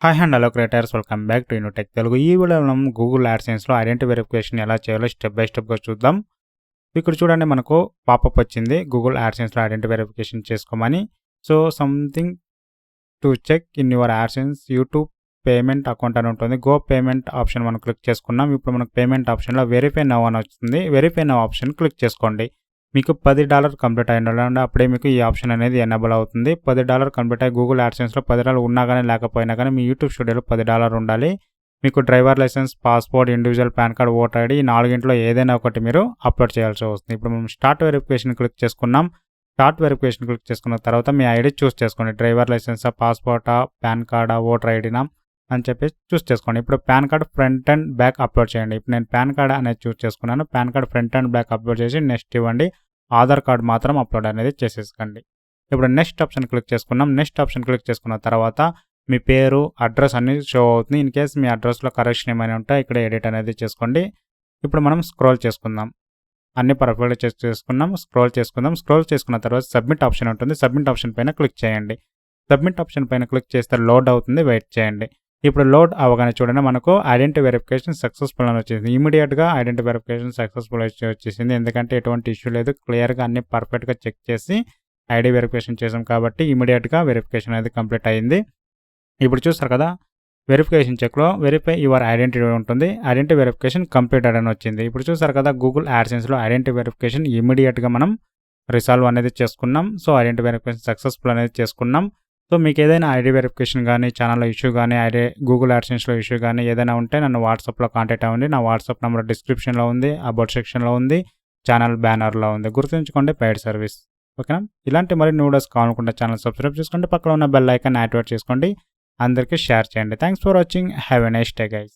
Hi and hello creators, welcome back to Unitech Telugu. ఈ వీడియోలో మనం గూగుల్ యాడ్సెన్స్లో ఐడెంటిటీ వెరిఫికేషన్ ఎలా చేయాలో స్టెప్ బై స్టెప్గా చూద్దాం. ఇక్కడ చూడండి, మనకు పాపప్ వచ్చింది గూగుల్ యాడ్సెన్స్లో ఐడెంటిటీ వెరిఫికేషన్ చేసుకోమని. So something to check in your AdSense YouTube payment account అని ఉంటుంది. గో పేమెంట్ ఆప్షన్ మనం క్లిక్ చేసుకున్నాం. ఇప్పుడు మనకు పేమెంట్ ఆప్షన్లో వెరిఫై నౌ అని వస్తుంది. వెరిఫై నౌ ఆప్షన్ క్లిక్ చేసుకోండి. మీకు $10 కంప్లీట్ అయి ఉండాలంటే అప్పుడే మీకు ఈ ఆప్షన్ అనేది ఎనేబుల్ అవుతుంది. $10 కంప్లీట్ అయ్యి గూగుల్ యాడ్సెన్స్లో $10 ఉన్నా కానీ లేకపోయినా కానీ మీ యూట్యూబ్ స్టూడియోలో $10 ఉండాలి. మీకు driver licence, passport, individual PAN card, voter ID ఈ నాలుగింట్లో ఏదైనా ఒకటి మీరు అప్లోడ్ చేయాల్సి వస్తుంది. ఇప్పుడు మనం స్టార్ట్ వెరిఫికేషన్ క్లిక్ చేసుకున్నాం. స్టార్ట్ వెరిఫికేషన్ క్లిక్ చేసుకున్న తర్వాత మీ ఐడి చూస్ చేసుకోండి. డ్రైవర్ లైసెన్సా, పాస్పోర్టా, పాన్ కార్డా, ఓటర్ ఐడినా అని చెప్పేసి చూస్ చేసుకోండి. ఇప్పుడు pan card front and back upload చేయండి. ఇప్పుడు నేను పాన్ కార్డ్ అనేది చూస్ చేసుకున్నాను. Pan card front and back upload చేసి నెక్స్ట్ ఇవ్వండి. ఆధార్ కార్డ్ మాత్రం అప్లోడ్ అనేది చేసేసుకోండి. ఇప్పుడు నెక్స్ట్ ఆప్షన్ క్లిక్ చేసుకున్నాం. నెక్స్ట్ ఆప్షన్ క్లిక్ చేసుకున్న తర్వాత మీ పేరు, అడ్రస్ అన్ని షో అవుతుంది. ఇన్ కేస్ మీ అడ్రస్లో కరెక్షన్ ఏమైనా ఉంటే ఇక్కడ ఎడిట్ అనేది చేసుకోండి. ఇప్పుడు మనం స్క్రోల్ చేసుకుందాం. అన్ని పర్ఫెక్ట్గా చెక్ చేసుకున్నాం. స్క్రోల్ చేసుకున్న తర్వాత సబ్మిట్ ఆప్షన్ ఉంటుంది. సబ్మిట్ ఆప్షన్ పైన క్లిక్ చేయండి. సబ్మిట్ ఆప్షన్ పైన క్లిక్ చేస్తే లోడ్ అవుతుంది. వెయిట్ చేయండి. ఇప్పుడు లోడ్ అవగానే చూడండి, మనకు ఐడెంటిటీ వెరిఫికేషన్ సక్సెస్ఫుల్ అని వచ్చేసింది. ఇమీడియట్గా ఐడెంటిటీ వెరిఫికేషన్ సక్సెస్ఫుల్ వచ్చేసింది. ఎందుకంటే ఎటువంటి ఇష్యూ లేదు. క్లియర్గా అన్ని పర్ఫెక్ట్గా చెక్ చేసి ఐడి వెరిఫికేషన్ చేసాం కాబట్టి ఇమీడియట్గా వెరిఫికేషన్ అనేది కంప్లీట్ అయ్యింది. ఇప్పుడు చూస్తారు కదా, వెరిఫికేషన్ చెక్లో వెరిఫై యువర్ ఐడెంటిటీ ఉంటుంది. ఐడెంటిటీ వెరిఫికేషన్ కంప్లీటెడ్ అని వచ్చింది. ఇప్పుడు చూస్తారు కదా, గూగుల్ యాడ్సెన్స్లో ఐడెంటిటీ వెరిఫికేషన్ ఇమీడియట్గా మనం రిసాల్వ్ అనేది చేసుకున్నాం. సో ఐడెంటిటీ వెరిఫికేషన్ సక్సెస్ఫుల్ అనేది చేసుకున్నాం. సో మీకు ఏదైనా ఐడి వెరిఫికేషన్ కానీ, ఛానల్లో ఇష్యూ కానీ, గూగుల్ యాడ్సెన్స్లో ఇష్యూ కానీ ఏదైనా ఉంటే నన్ను వాట్సాప్లో కాంటాక్ట్ అవ్వండి. నా వాట్సాప్ నెంబర్ డిస్క్రిప్షన్లో ఉంది, అబౌట్ సెక్షన్లో ఉంది, ఛానల్ బ్యానర్లో ఉంది. గుర్తుంచుకోండి, పెయిడ్ సర్వీస్. ఓకేనా? ఇలాంటి మరిన్ని వీడియోస్ కావాలనుకుంటే ఛానల్ సబ్స్క్రైబ్ చేసుకోండి. పక్కన ఉన్న బెల్ ఐకాన్ యాక్టివేట్ చేసుకోండి. అందరికీ షేర్ చేయండి. Thanks for watching. Have a nice day guys.